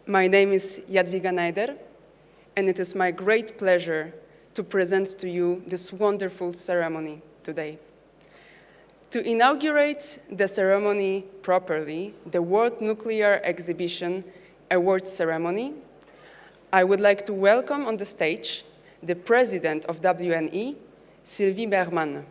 My name is Jadwiga Najder, and it is my great pleasure to present to you this wonderful ceremony today. To inaugurate the ceremony properly, the World Nuclear Exhibition Awards ceremony, I would like to welcome on the stage the President of WNE, Sylvie Berman.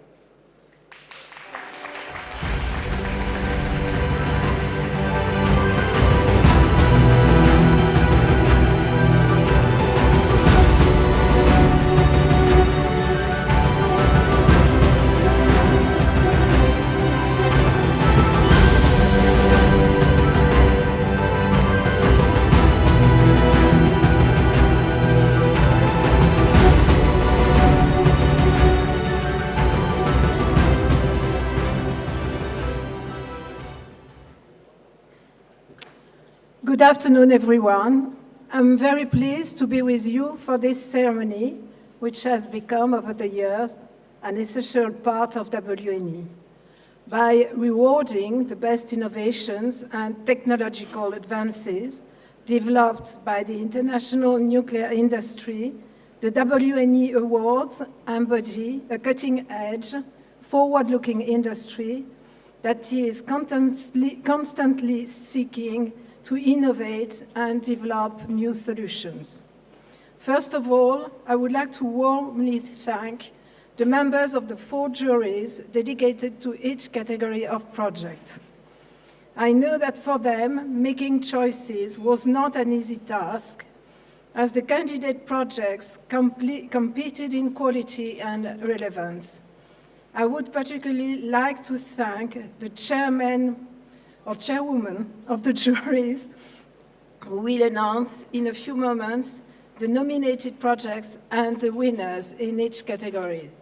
Good afternoon, everyone. I'm very pleased to be with you for this ceremony, which has become, over the years, an essential part of WNE. By rewarding the best innovations and technological advances developed by the international nuclear industry, the WNE Awards embody a cutting-edge, forward-looking industry that is constantly seeking to innovate and develop new solutions. First of all, I would like to warmly thank the members of the 4 juries dedicated to each category of project. I know that for them, making choices was not an easy task, as the candidate projects competed in quality and relevance. I would particularly like to thank the chairman or chairwoman of the juries, who will announce in a few moments the nominated projects and the winners in each category.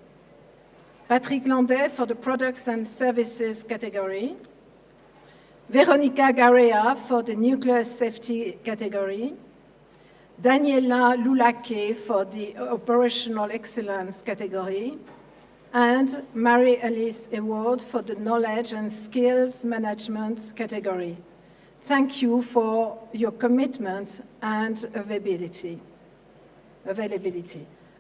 Patrick Landais for the products and services category, Veronica Garea for the nuclear safety category, Daniela Loulaquet for the operational excellence category, and Marie-Alice Award for the Knowledge and Skills Management category. Thank you for your commitment and availability.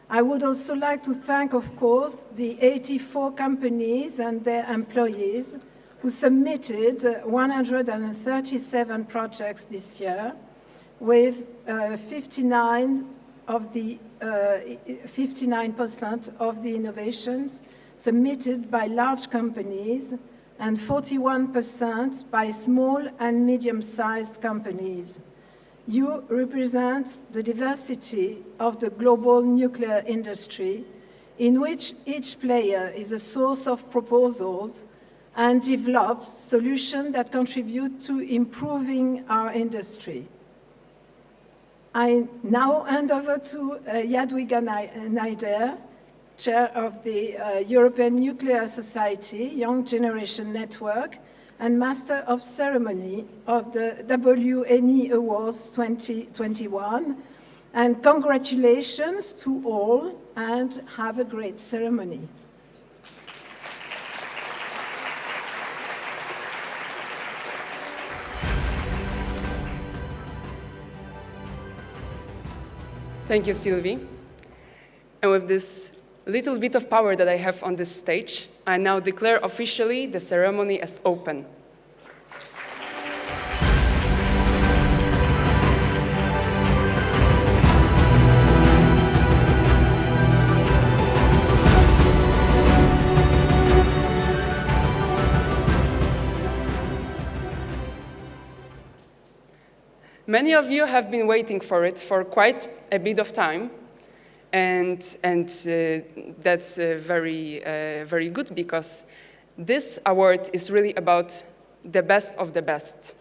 I would also like to thank, of course, the 84 companies and their employees who submitted 137 projects this year, with 59% of the innovations submitted by large companies and 41% by small and medium-sized companies. You represent the diversity of the global nuclear industry, in which each player is a source of proposals and develops solutions that contribute to improving our industry. I now hand over to Jadwiga Najder, Chair of the European Nuclear Society Young Generation Network and Master of Ceremony of the WNE Awards 2021. And congratulations to all, and have a great ceremony. Thank you, Sylvie. And with this little bit of power that I have on this stage, I now declare officially the ceremony as open. Many of you have been waiting for it for quite a bit of time, and that's very good, because this award is really about the best of the best.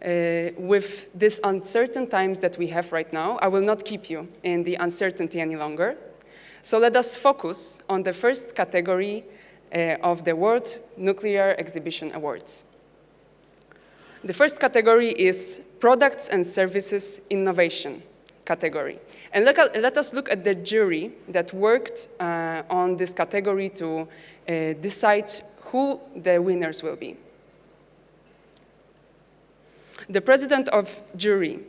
With these uncertain times that we have right now, I will not keep you in the uncertainty any longer. So let us focus on the first category of the World Nuclear Exhibition Awards. The first category is Products and Services Innovation category. And let us look at the jury that worked on this category to decide who the winners will be. The president of jury,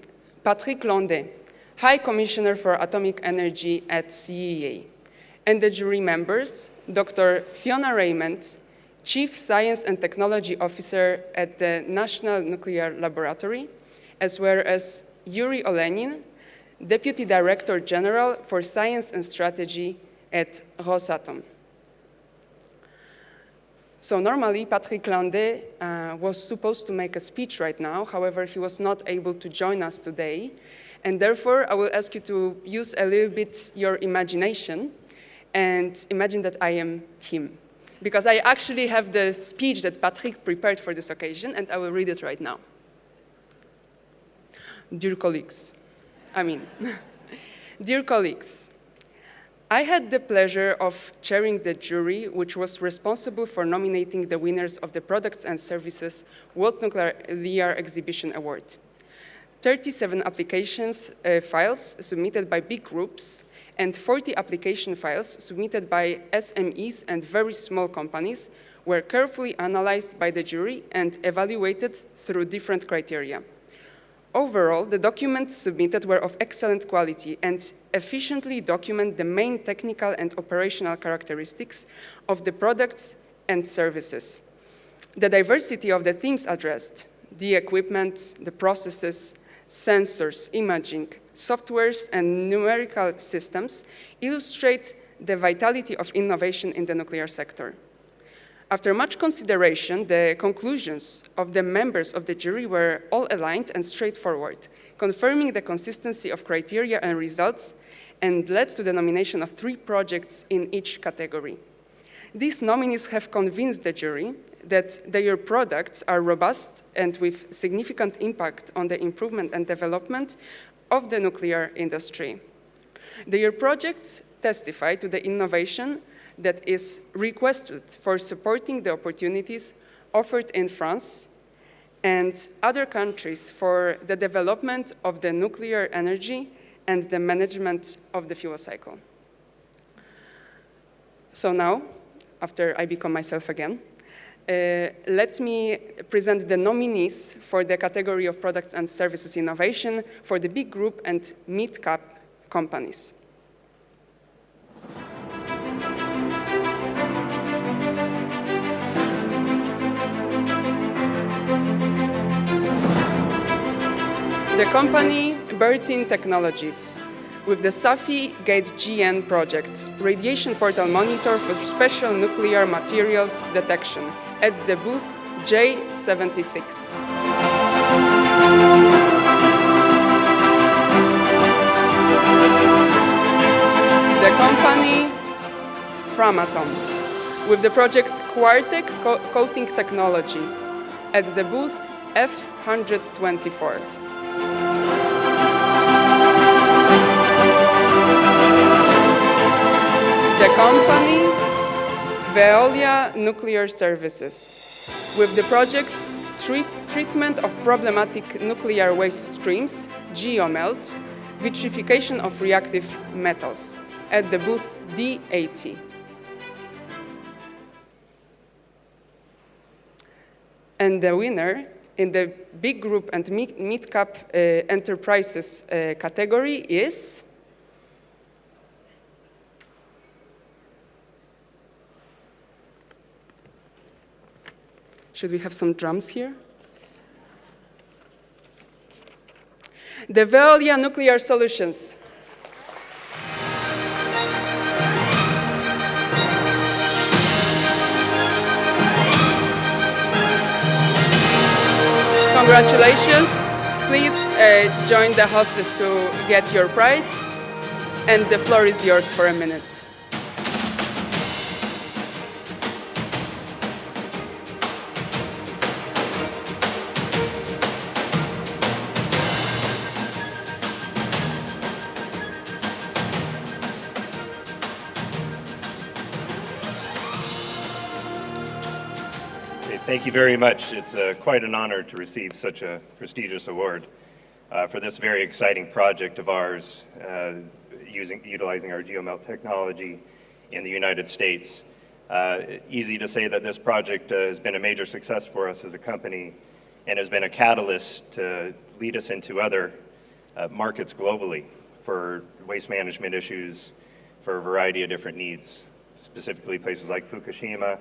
Patrick Landais, High Commissioner for Atomic Energy at CEA, and the jury members, Dr. Fiona Raymond, Chief Science and Technology Officer at the National Nuclear Laboratory, as well as Yuri Olenin, Deputy Director General for Science and Strategy at Rosatom. So normally, Patrick Landais was supposed to make a speech right now. However, he was not able to join us today. And therefore, I will ask you to use a little bit your imagination and imagine that I am him. Because I actually have the speech that Patrick prepared for this occasion, and I will read it right now. Dear colleagues, dear colleagues, I had the pleasure of chairing the jury which was responsible for nominating the winners of the Products and Services World Nuclear Exhibition Award. 37 applications files submitted by big groups and 40 application files submitted by SMEs and very small companies were carefully analyzed by the jury and evaluated through different criteria. Overall, the documents submitted were of excellent quality and efficiently document the main technical and operational characteristics of the products and services. The diversity of the themes addressed, the equipment, the processes, sensors, imaging, softwares, and numerical systems illustrate the vitality of innovation in the nuclear sector. After much consideration, the conclusions of the members of the jury were all aligned and straightforward, confirming the consistency of criteria and results, and led to the nomination of 3 projects in each category. These nominees have convinced the jury that their products are robust and with significant impact on the improvement and development of the nuclear industry. Their projects testify to the innovation that is requested for supporting the opportunities offered in France and other countries for the development of the nuclear energy and the management of the fuel cycle. So now, after I become myself again, let me present the nominees for the category of products and services innovation for the big group and mid-cap companies. The company Bertin Technologies, with the SAFI Gate GN project, radiation portal monitor for special nuclear materials detection, at the booth J76. The company Framatome, with the project Quartec Coating Technology, at the booth F124. The company Veolia Nuclear Services, with the project Treatment of Problematic Nuclear Waste Streams, GeoMelt, Vitrification of Reactive Metals, at the booth D80. And the winner in the big group and mid-cap enterprises category is should we have some drums here? The Veolia Nuclear Solutions. Congratulations. Please join the hostess to get your prize. And the floor is yours for a minute. Thank you very much. It's quite an honor to receive such a prestigious award for this very exciting project of ours, utilizing our GeoMelt technology in the United States. Easy to say that this project has been a major success for us as a company, and has been a catalyst to lead us into other markets globally for waste management issues for a variety of different needs, specifically places like Fukushima,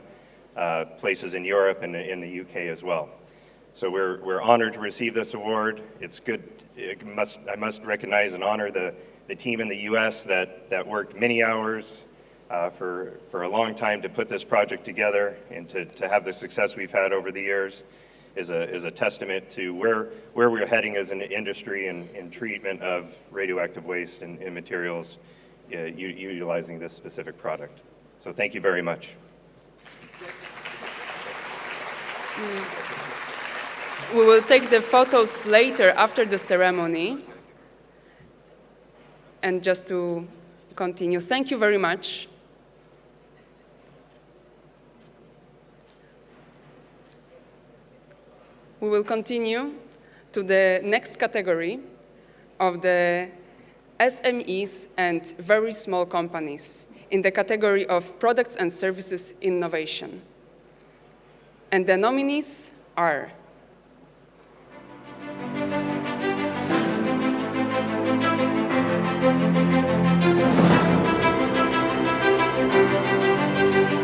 places in Europe and in the UK as well. So we're honored to receive this award. It's good. I must recognize and honor the team in the US that worked many hours for a long time to put this project together, and to have the success we've had over the years is a testament to where we're heading as an industry in treatment of radioactive waste and materials utilizing this specific product. So thank you very much. We will take the photos later after the ceremony. And just to continue, thank you very much. We will continue to the next category of the SMEs and very small companies in the category of products and services innovation. And the nominees are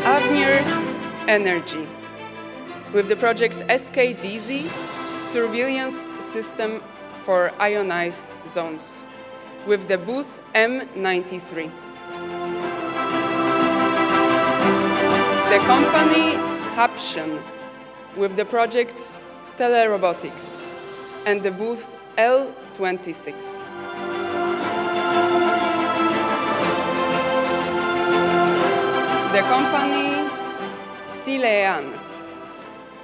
WNE Energy, with the project SKDZ, Surveillance System for Ionized Zones, with the booth M93. The company Haption, with the project Telerobotics, and the booth L26. The company Silean,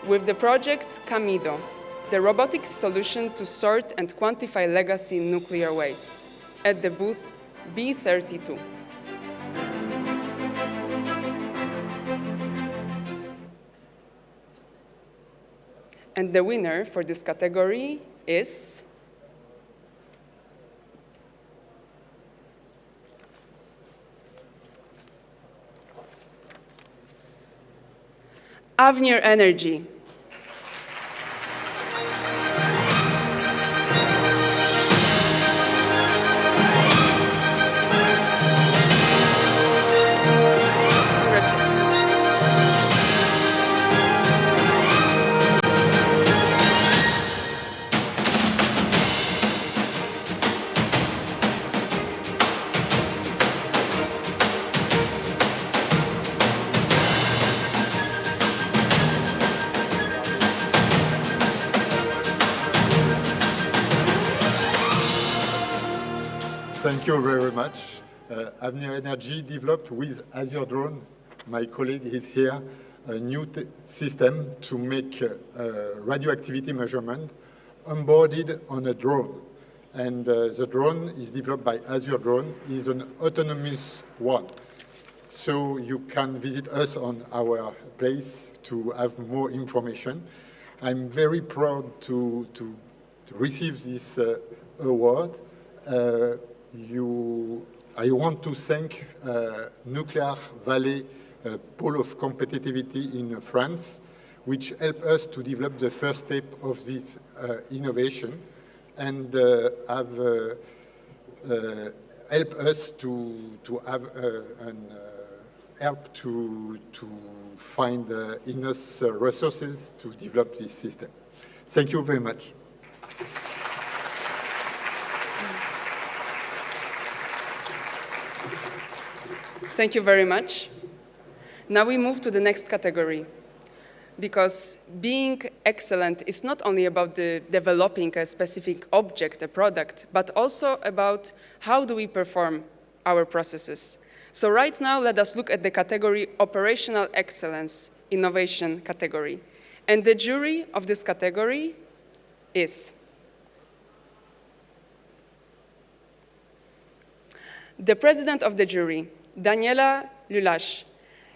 with the project Camido, the robotics solution to sort and quantify legacy nuclear waste, at the booth B32. And the winner for this category is WNE Energy. Thank you very much. WNE Energy developed with Azure Drone, my colleague is here, a new system to make radioactivity measurement onboarded on a drone. And the drone is developed by Azure Drone, is an autonomous one. So you can visit us on our place to have more information. I'm very proud to receive this award. I want to thank Nuclear Valley Pole of Competitivity in France, which helped us to develop the first step of this innovation, and have helped us to have help to find enough resources to develop this system. Thank you very much. Thank you very much. Now we move to the next category, because being excellent is not only about developing a specific object, a product, but also about how do we perform our processes. So right now, let us look at the category Operational Excellence Innovation category. And the jury of this category is the president of the jury, Daniela Lulache,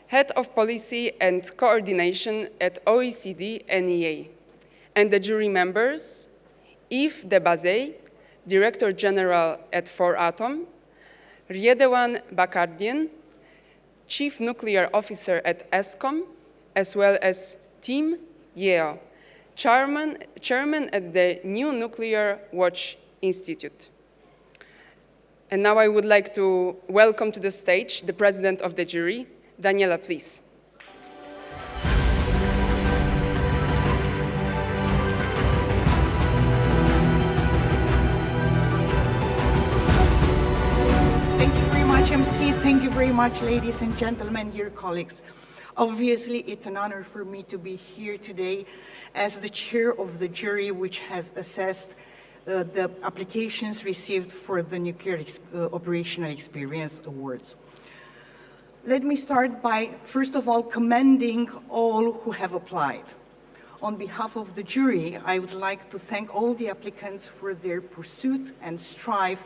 Head of Policy and Coordination at OECD NEA, and the jury members, Yves Debazay, Director General at 4Atom, Riedewan Bakardien, Chief Nuclear Officer at ESCOM, as well as Tim Yeo, chairman at the New Nuclear Watch Institute. And now I would like to welcome to the stage the president of the jury, Daniela, please. Thank you very much, MC. Thank you very much, ladies and gentlemen, dear colleagues. Obviously, it's an honor for me to be here today as the chair of the jury which has assessed the applications received for the Nuclear Operational Experience Awards. Let me start by, first of all, commending all who have applied. On behalf of the jury, I would like to thank all the applicants for their pursuit and strive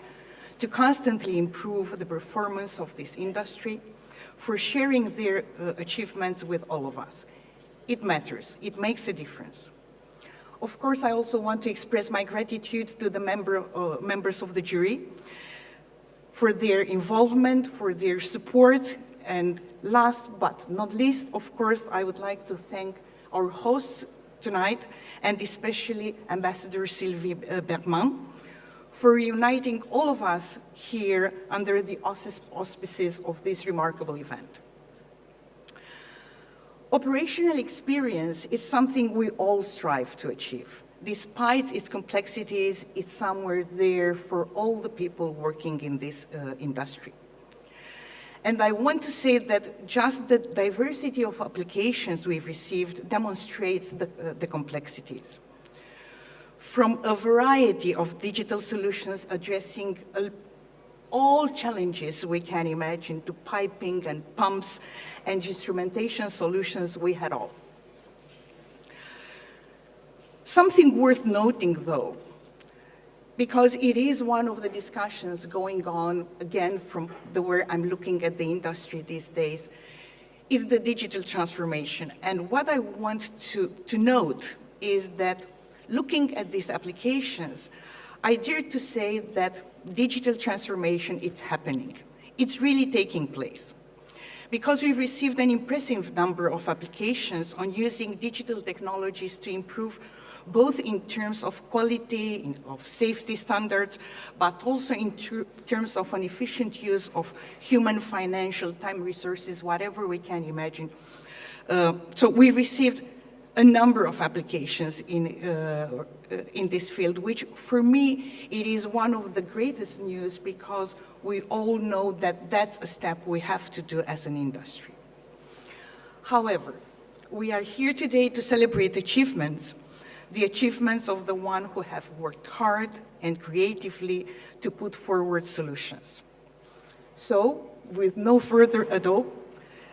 to constantly improve the performance of this industry, for sharing their achievements with all of us. It matters, it makes a difference. Of course, I also want to express my gratitude to the members of the jury for their involvement, for their support, and last but not least, of course, I would like to thank our hosts tonight, and especially Ambassador Sylvie Bergman, for uniting all of us here under the auspices of this remarkable event. Operational experience is something we all strive to achieve. Despite its complexities, it's somewhere there for all the people working in this industry. And I want to say that just the diversity of applications we've received demonstrates the complexities. From a variety of digital solutions addressing all challenges we can imagine, to piping and pumps and instrumentation solutions, we had all. Something worth noting, though, because it is one of the discussions going on, again, from where I'm looking at the industry these days, is the digital transformation. And what I want to note is that looking at these applications, I dare to say that digital transformation is happening. It's really taking place. Because we've received an impressive number of applications on using digital technologies to improve both in terms of quality, of safety standards, but also in terms of an efficient use of human, financial, time resources, whatever we can imagine. So we received a number of applications in this field, which for me, it is one of the greatest news because we all know that that's a step we have to do as an industry. However, we are here today to celebrate achievements, the achievements of the one who have worked hard and creatively to put forward solutions. So, with no further ado,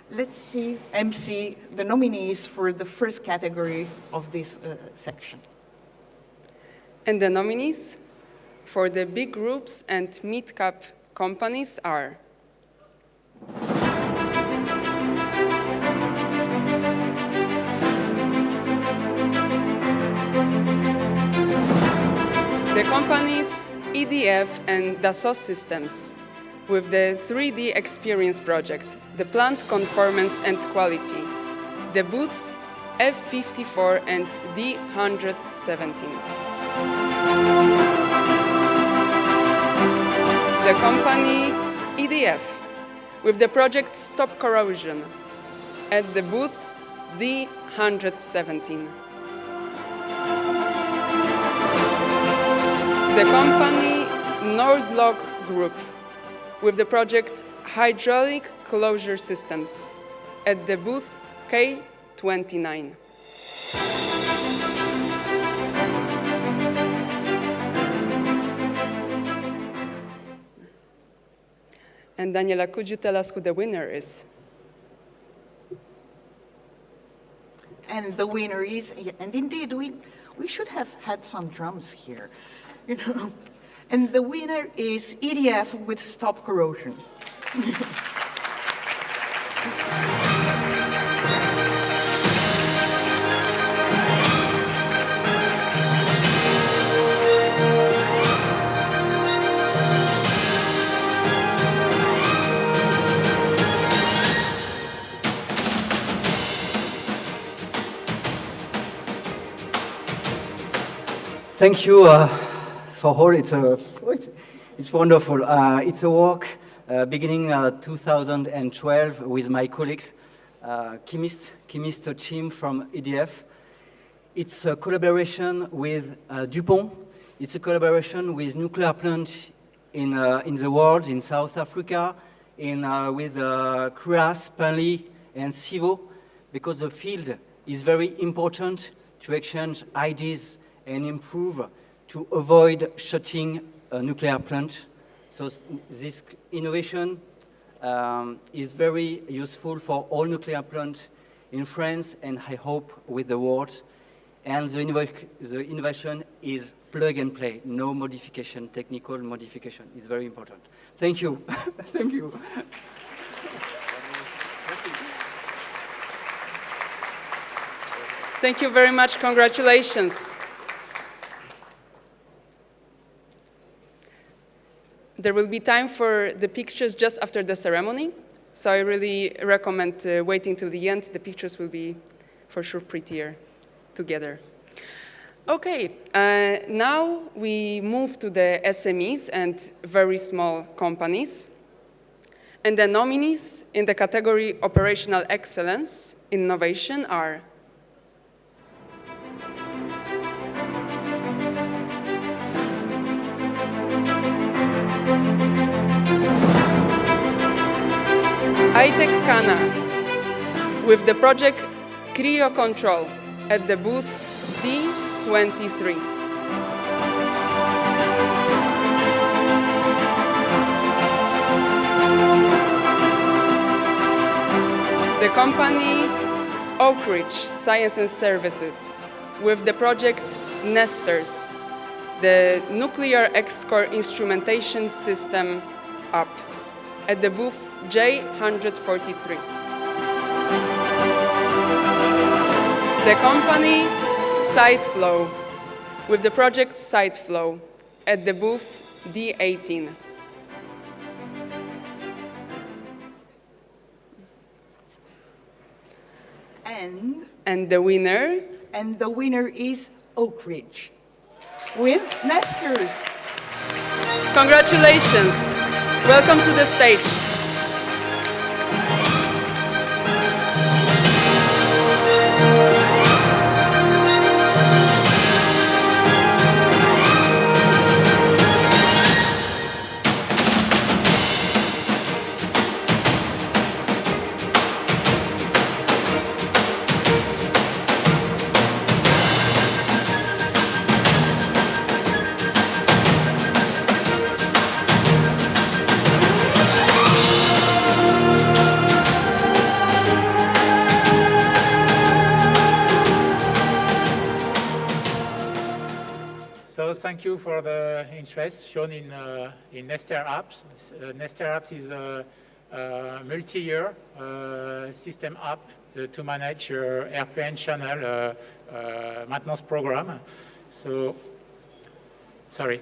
let's see MC, the nominees for the first category of this section. And the nominees for the big groups and mid-cap companies are the companies EDF and Dassault Systems with the 3D Experience project, the plant conformance and quality, the booths F54 and D117. The company EDF with the project Stop Corrosion at the booth D117. The company Nordlock Group with the project Hydraulic Closure Systems at the booth K29. And Daniela, could you tell us who the winner is? And the winner is, and indeed, we should have had some drums here, you know. And the winner is EDF with Stop Corrosion. Thank you for all. It's wonderful. It's a work beginning 2012 with my colleagues, chemist team from EDF. It's a collaboration with DuPont. It's a collaboration with nuclear plants in the world, in South Africa, with CREAS, Penly, and CIVO, because the field is very important to exchange ideas and improve to avoid shutting a nuclear plant. So this innovation is very useful for all nuclear plants in France and I hope with the world. And the innovation is plug and play, no modification, technical modification. It's very important. Thank you. Thank you. Thank you very much. Congratulations. There will be time for the pictures just after the ceremony. So I really recommend waiting till the end. The pictures will be for sure prettier together. Okay, now we move to the SMEs and very small companies. And the nominees in the category Operational Excellence Innovation are ITEC Cana with the project Cryo Control at the booth D23. The company Oak Ridge Science and Services with the project Nesters, the nuclear X-core instrumentation system up at the booth J143. The company SiteFlow with the project SiteFlow at the booth D18. And the winner? And the winner is Oak Ridge with Nesters. Congratulations. Welcome to the stage. So thank you for the interest shown in Nester Apps. Nester Apps is a multi-year system app to manage your airplane channel maintenance program. So, sorry.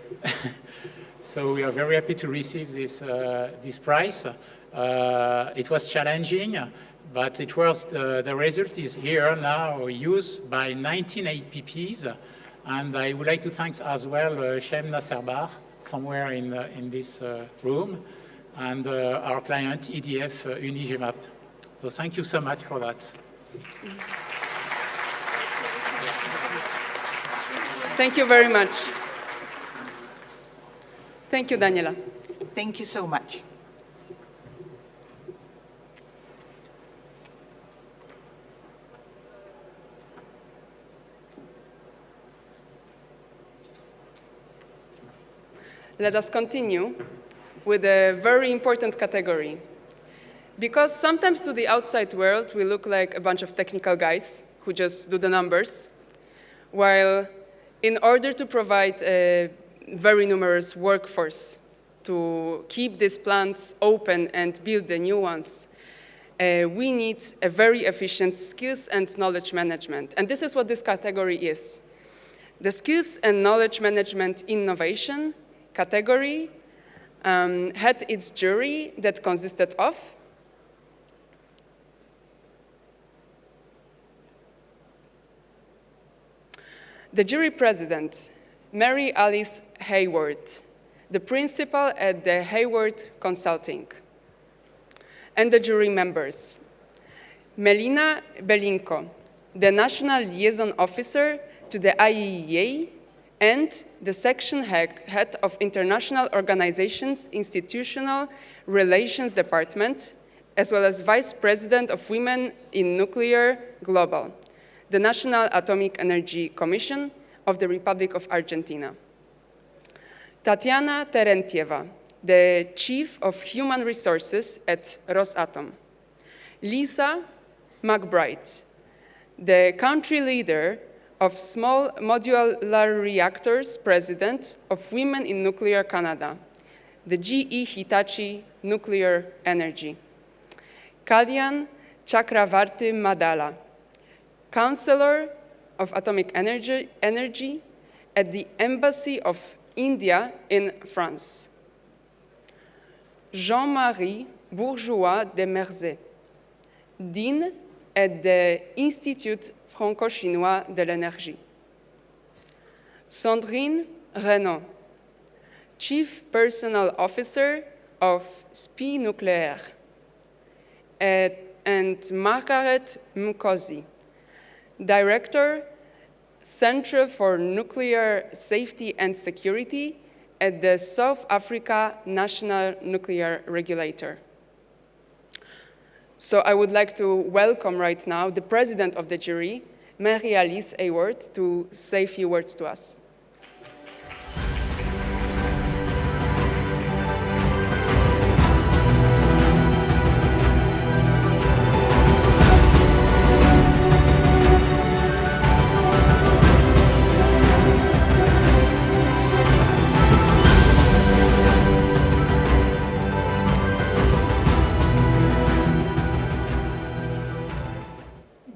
So we are very happy to receive this prize. It was challenging, but it was the result is here now, used by 19 APPs. And I would like to thank as well Shem Nasserbar, somewhere in this room, and our client EDF Unigmap. So thank you so much for that. Thank you very much. Thank you, Daniela. Thank you so much. Let us continue with a very important category. Because sometimes to the outside world, we look like a bunch of technical guys who just do the numbers, while in order to provide a very numerous workforce to keep these plants open and build the new ones, we need a very efficient skills and knowledge management. And this is what this category is. The skills and knowledge management innovation category had its jury that consisted of the jury president Mary Alice Hayward, the principal at the Hayward Consulting, and the jury members. Melina Belinko, the National Liaison Officer to the IEEA and the Section Head of International Organizations Institutional Relations Department, as well as Vice President of Women in Nuclear Global, the National Atomic Energy Commission of the Republic of Argentina. Tatiana Terentieva, the Chief of Human Resources at Rosatom. Lisa McBride, the Country Leader of Small Modular Reactors President of Women in Nuclear Canada, the GE Hitachi Nuclear Energy. Kalyan Chakravarti Madala, Counselor of Atomic Energy at the Embassy of India in France. Jean-Marie Bourgeois de Merzet, Dean at the Institut Franco-Chinois de l'Énergie. Sandrine Renaud, Chief Personnel Officer of SPI Nucléaire, and Margaret Mkosi, Director, Center for Nuclear Safety and Security at the South Africa National Nuclear Regulator. So I would like to welcome right now the president of the jury, Mary Alice Hayward, to say a few words to us.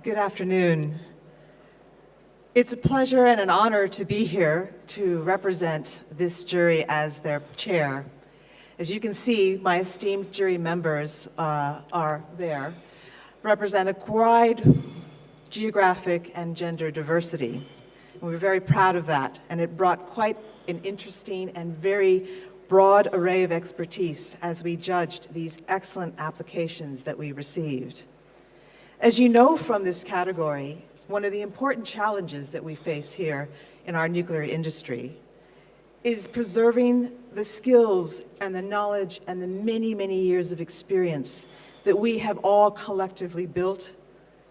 Good afternoon. It's a pleasure and an honor to be here to represent this jury as their chair. As you can see, my esteemed jury members are there, represent a wide geographic and gender diversity. And we're very proud of that, and it brought quite an interesting and very broad array of expertise as we judged these excellent applications that we received. As you know from this category, one of the important challenges that we face here in our nuclear industry is preserving the skills and the knowledge and the many, many years of experience that we have all collectively built,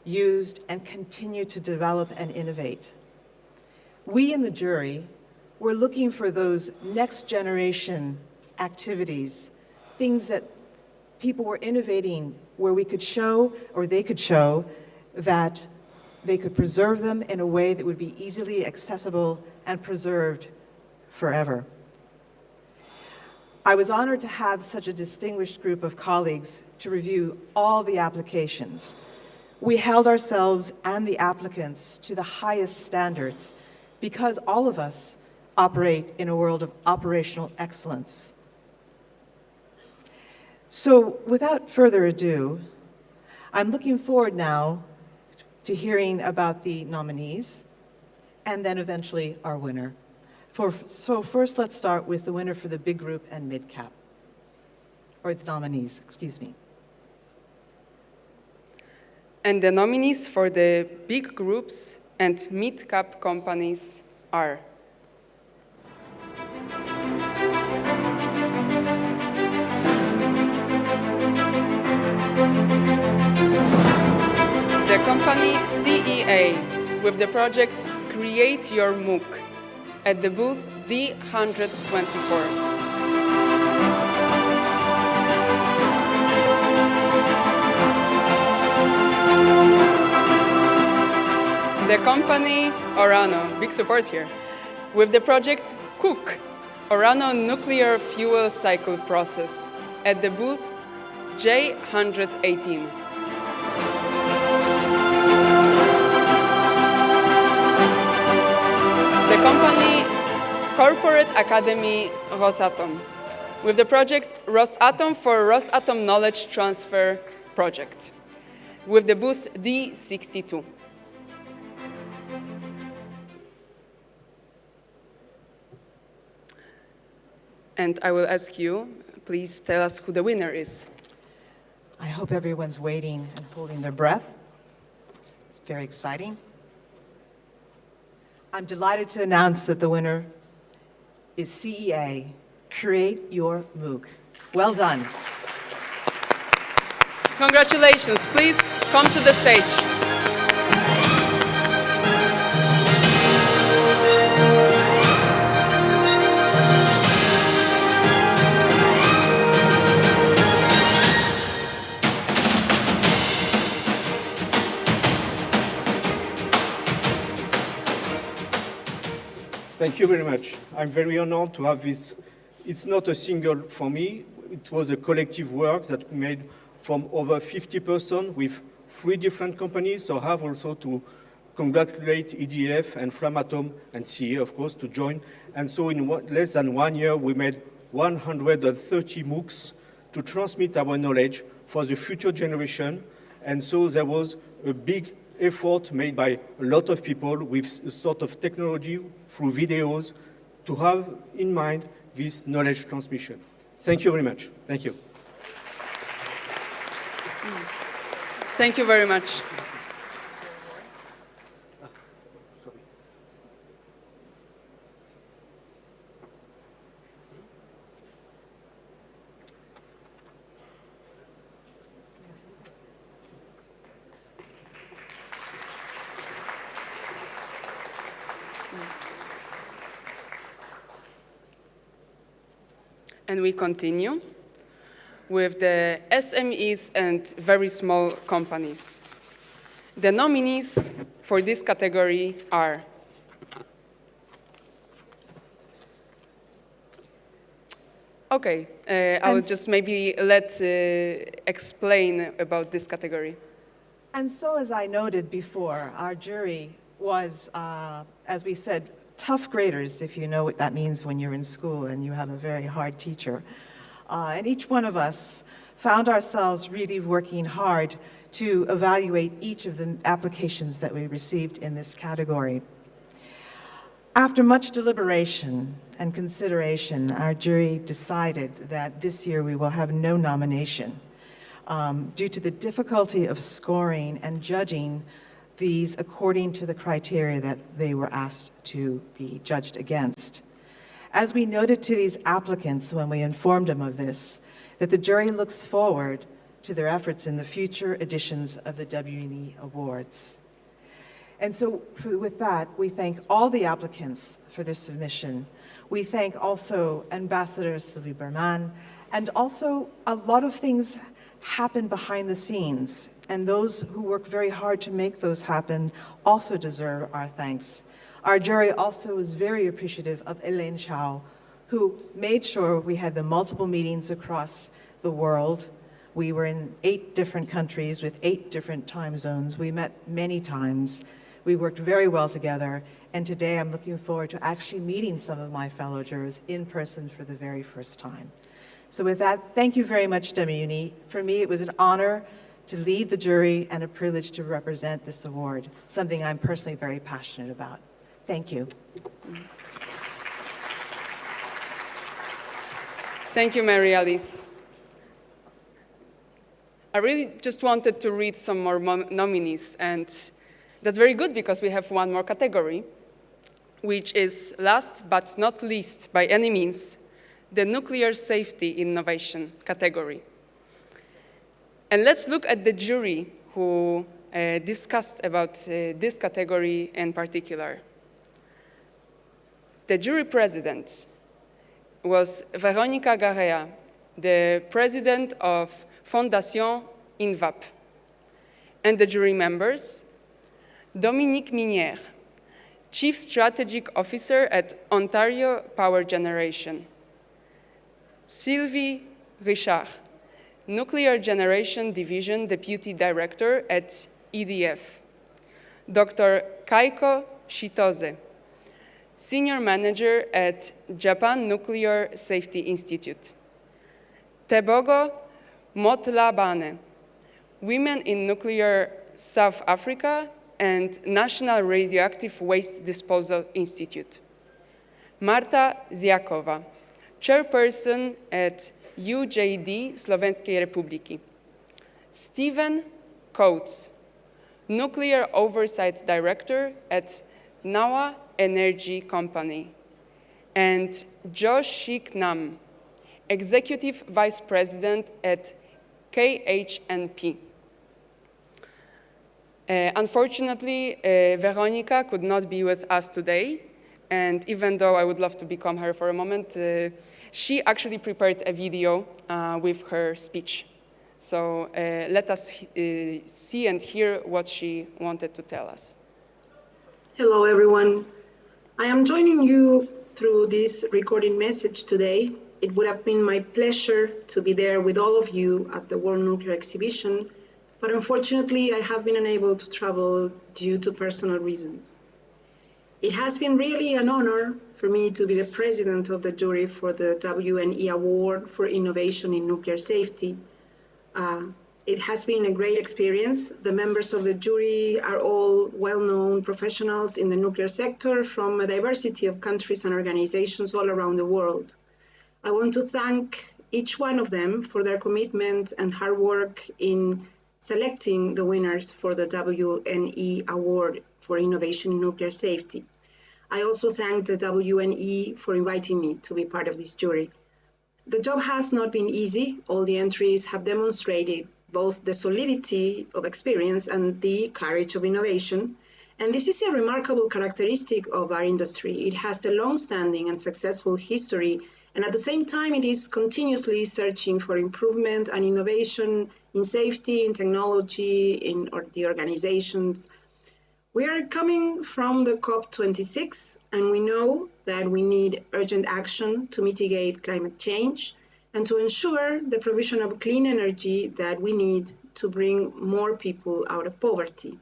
used, and continue to develop and innovate. We in the jury were looking for those next generation activities, things that people were innovating where we could show, or they could show, that they could preserve them in a way that would be easily accessible and preserved forever. I was honored to have such a distinguished group of colleagues to review all the applications. We held ourselves and the applicants to the highest standards because all of us operate in a world of operational excellence. So without further ado, I'm looking forward now to hearing about the nominees and then eventually our winner. So first let's start with the winner for the big group and mid-cap, or the nominees, excuse me. And the nominees for the big groups and mid-cap companies are the company CEA with the project Create Your MOOC at the booth D124. The company Orano, big support here, with the project COOK, Orano Nuclear Fuel Cycle Process, at the booth J118. The company Corporate Academy Rosatom, with the project Rosatom for Rosatom Knowledge Transfer Project, with the booth D62. And I will ask you, please tell us who the winner is. I hope everyone's waiting and holding their breath. It's very exciting. I'm delighted to announce that the winner is CEA, Create Your MOOC. Well done. Congratulations. Please come to the stage. Thank you very much. I'm very honored to have this. It's not a single for me. It was a collective work that we made from over 50 persons with 3 different companies. So I have also to congratulate EDF and Framatome and CE, of course, to join. And so in less than 1 year, we made 130 MOOCs to transmit our knowledge for the future generation. And so there was a big effort made by a lot of people with a sort of technology through videos to have in mind this knowledge transmission. Thank you very much. Thank you. Thank you very much. And we continue with the SMEs and very small companies. The nominees for this category are okay, I will just maybe explain about this category. And so, as I noted before, our jury was, as we said, tough graders, if you know what that means when you're in school and you have a very hard teacher. And each one of us found ourselves really working hard to evaluate each of the applications that we received in this category. After much deliberation and consideration, our jury decided that this year we will have no nomination due to the difficulty of scoring and judging these according to the criteria that they were asked to be judged against. As we noted to these applicants when we informed them of this, that the jury looks forward to their efforts in the future editions of the WNE Awards. And so with that, we thank all the applicants for their submission. We thank also Ambassador Sylvie Berman, and also a lot of things happen behind the scenes, and those who work very hard to make those happen also deserve our thanks. Our jury also was very appreciative of Elaine Chow, who made sure we had the multiple meetings across the world. We were in 8 different countries with 8 different time zones. We met many times. We worked very well together, and today I'm looking forward to actually meeting some of my fellow jurors in person for the very first time. So with that, thank you very much, WNE. For me, it was an honor to lead the jury and a privilege to represent this award, something I'm personally very passionate about. Thank you. Thank you, Mary Alice. I really just wanted to read some more nominees, and that's very good because we have one more category, which is last but not least by any means, the nuclear safety innovation category. And let's look at the jury who discussed about this category in particular. The jury president was Veronica Garea, the president of Fondation INVAP. And the jury members, Dominique Minière, Chief Strategic Officer at Ontario Power Generation, Sylvie Richard, Nuclear Generation Division Deputy Director at EDF, Dr. Kaiko Shitose, Senior Manager at Japan Nuclear Safety Institute, Tebogo Motlabane, Women in Nuclear South Africa and National Radioactive Waste Disposal Institute, Marta Ziakova, chairperson at UJD Slovenskej republiky. Stephen Coates, nuclear oversight director at NAWA Energy Company. And Josh Shik Nam, executive vice president at KHNP. Unfortunately, Veronica could not be with us today, and even though I would love to become her for a moment, she actually prepared a video with her speech. So let us see and hear what she wanted to tell us. Hello, everyone. I am joining you through this recorded message today. It would have been my pleasure to be there with all of you at the World Nuclear Exhibition, but unfortunately I have been unable to travel due to personal reasons. It has been really an honor for me to be the president of the jury for the WNE Award for Innovation in Nuclear Safety. It has been a great experience. The members of the jury are all well-known professionals in the nuclear sector from a diversity of countries and organizations all around the world. I want to thank each one of them for their commitment and hard work in selecting the winners for the WNE Award for Innovation in Nuclear Safety. I also thank the WNE for inviting me to be part of this jury. The job has not been easy. All the entries have demonstrated both the solidity of experience and the courage of innovation. And this is a remarkable characteristic of our industry. It has a long-standing and successful history, and at the same time, it is continuously searching for improvement and innovation in safety, in technology, in the organizations. We are coming from the COP26, and we know that we need urgent action to mitigate climate change and to ensure the provision of clean energy that we need to bring more people out of poverty.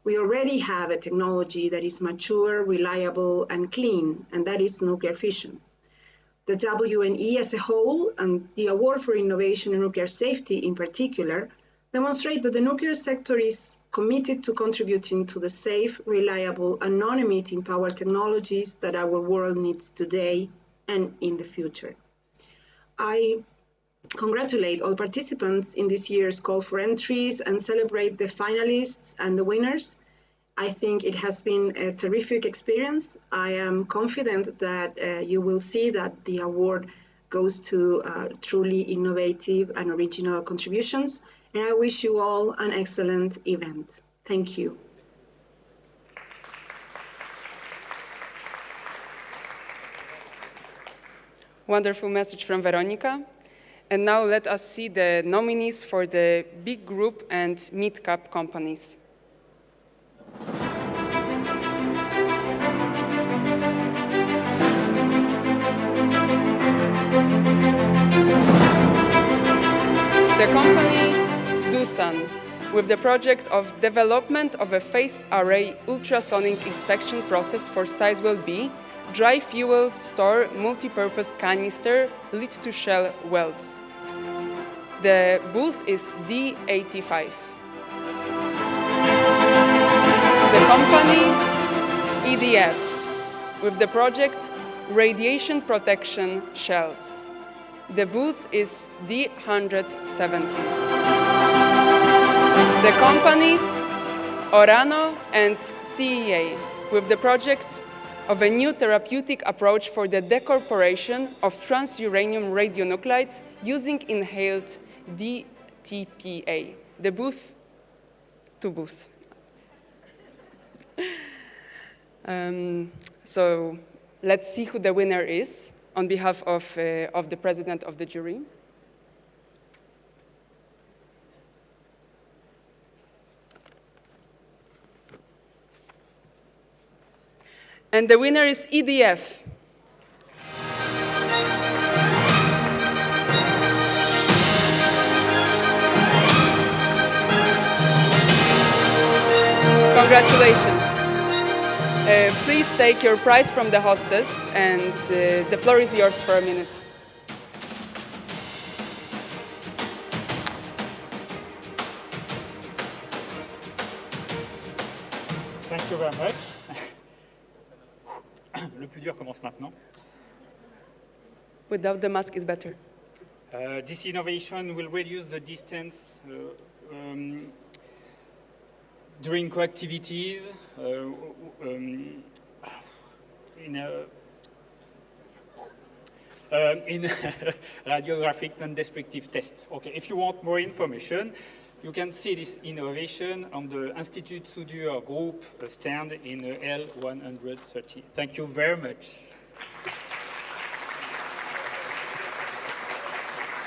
We already have a technology that is mature, reliable, and clean, and that is nuclear fission. The WNE as a whole, and the Award for Innovation in Nuclear Safety in particular, demonstrate that the nuclear sector is committed to contributing to the safe, reliable, and non-emitting power technologies that our world needs today and in the future. I congratulate all participants in this year's call for entries and celebrate the finalists and the winners. I think it has been a terrific experience. I am confident that you will see that the award goes to truly innovative and original contributions, and I wish you all an excellent event. Thank you. Wonderful message from Veronica. And now let us see the nominees for the big group and mid-cap companies. The company Doosan, with the project of development of a phased array ultrasonic inspection process for Sizewell B, dry fuel store multipurpose canister lead-to-shell welds. The booth is D85. The company EDF, with the project radiation protection shells. The booth is D170. The companies Orano and CEA, with the project of a new therapeutic approach for the decorporation of transuranium radionuclides using inhaled DTPA. The booth, two booths. So let's see who the winner is on behalf of the president of the jury. And the winner is EDF. Congratulations. Please take your prize from the hostess, and the floor is yours for a minute. Thank you very much. Le plus dur commence maintenant. Without the mask is better. This innovation will reduce the distance during co-activities in radiographic non-destructive tests. Okay, if you want more information, you can see this innovation on the Institut Soudure Group stand in L130. Thank you very much.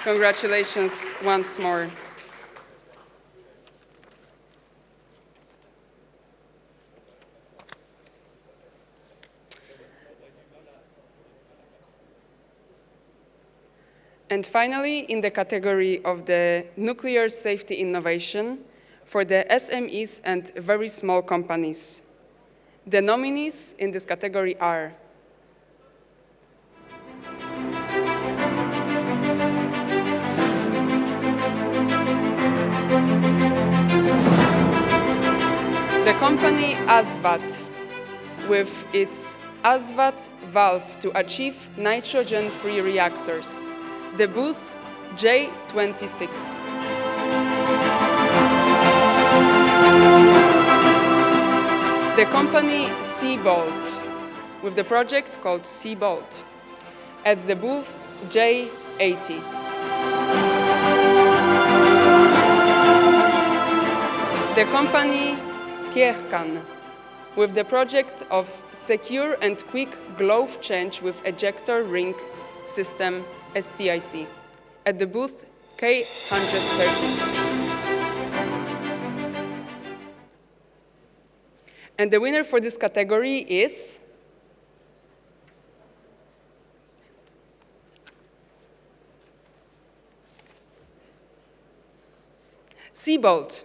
Congratulations once more. And finally, in the category of the nuclear safety innovation for the SMEs and very small companies, the nominees in this category are the company ASVAT, with its ASVAT valve to achieve nitrogen-free reactors. The booth J26. The company Seabolt, with the project called Seabolt, at the booth J80. The company Kierkan, with the project of secure and quick glove change with ejector ring system STIC, at the booth K130. And the winner for this category is Seabolt.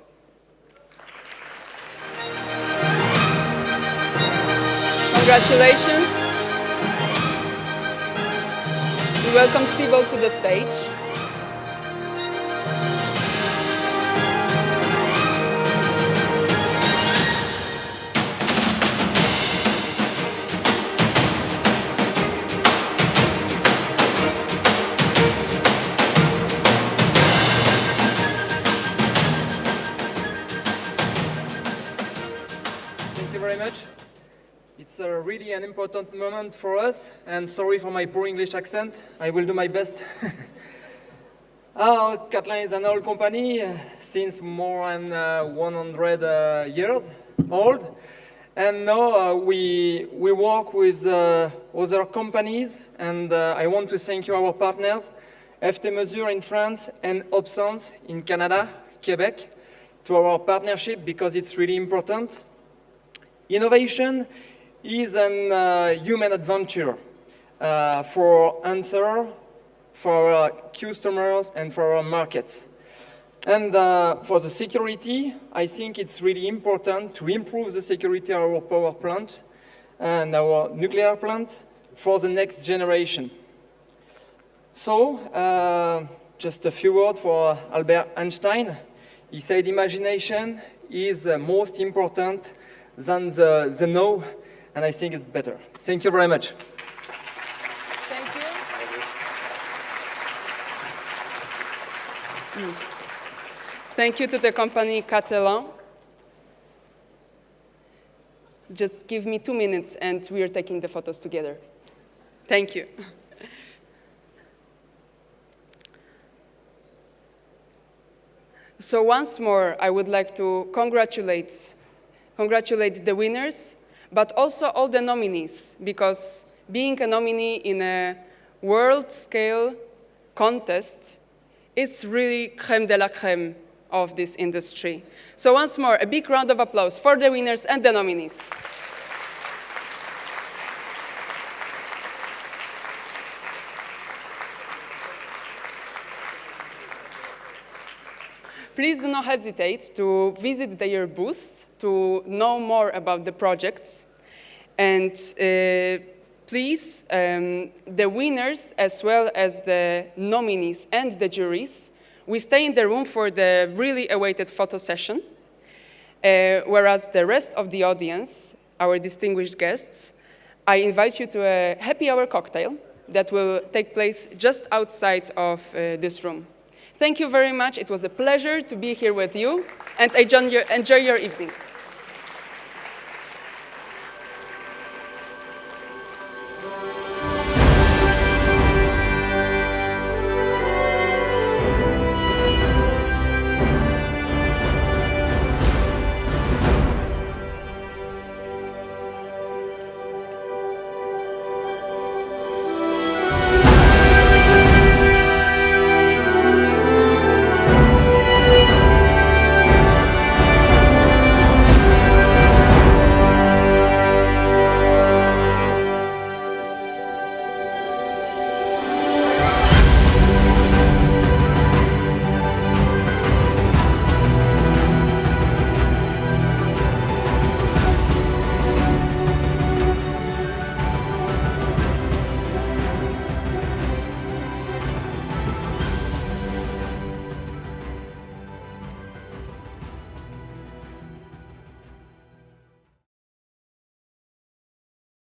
Congratulations. We welcome Seabolt to the stage. Thank you very much. It's really an important moment for us, and sorry for my poor English accent. I will do my best. Catalan is an old company since more than 100 years old, and now we work with other companies, and I want to thank you, our partners, FT Mesure in France and Obsense in Canada, Quebec, to our partnership because it's really important. Innovation is a human adventure for answer, for our customers, and for our markets. And for the security, I think it's really important to improve the security of our power plant and our nuclear plant for the next generation. So, just a few words for Albert Einstein. He said imagination is most important than the know, and I think it's better. Thank you very much. Thank you. Thank you to the company Catalan. Just give me 2 minutes and we are taking the photos together. Thank you. So once more, I would like to congratulate the winners, but also all the nominees, because being a nominee in a world-scale contest is really crème de la crème of this industry. So once more, a big round of applause for the winners and the nominees. Please do not hesitate to visit their booths to know more about the projects. And please, the winners, as well as the nominees and the juries, we stay in the room for the really awaited photo session, whereas the rest of the audience, our distinguished guests, I invite you to a happy hour cocktail that will take place just outside of this room. Thank you very much. It was a pleasure to be here with you, and enjoy your evening.